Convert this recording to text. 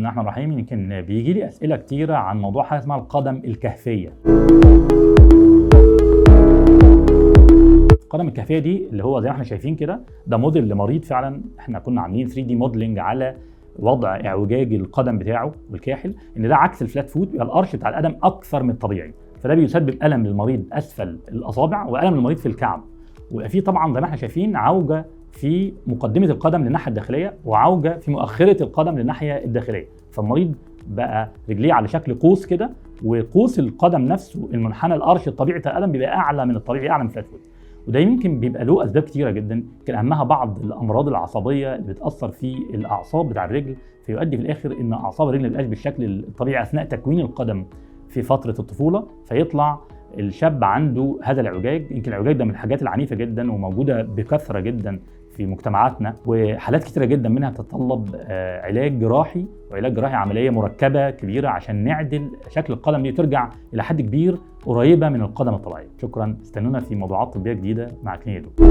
الله الرحمن الرحيم. يمكن بيجي لي اسئله كتيره عن موضوع حاجه اسمها القدم الكهفيه. القدم الكهفيه دي اللي هو زي ما احنا شايفين كده، ده موديل لمريض فعلا. احنا كنا عاملين 3D موديلنج على وضع اعوجاج القدم بتاعه والكاحل، ان ده عكس الفلات فوت، يبقى القرش بتاع القدم اكثر من الطبيعي، فده بيسبب الم للمريض اسفل الاصابع والم للمريض في الكعب. ويبقى فيه طبعا زي ما احنا شايفين عوجه في مقدمه القدم للناحيه الداخليه وعوجه في مؤخره القدم للناحيه الداخليه، فالمريض بقى رجليه على شكل قوس كده، وقوس القدم نفسه المنحنى القرش الطبيعي بتاع القدم بيبقى اعلى من الطبيعي، اعلى من الفلات فوت. وده يمكن بيبقى له اسباب كتيره جدا، يمكن اهمها بعض الامراض العصبيه اللي بتاثر في الاعصاب بتاع الرجل، فيؤدي في الاخر ان اعصاب الرجل ما تبقاش بالشكل الطبيعي اثناء تكوين القدم في فتره الطفوله، فيطلع الشاب عنده هذا الاعوجاج. يمكن الاعوجاج ده من الحاجات العنيفه جدا وموجوده بكثره جدا في مجتمعاتنا، وحالات كتيره جدا منها بتتطلب علاج جراحي، وعلاج جراحي عمليه مركبه كبيره عشان نعدل شكل القدم دي وترجع الى حد كبير قريبه من القدم الطبيعيه. شكرا، استنونا في موضوعات طبيه جديده مع كلينيك دكتور.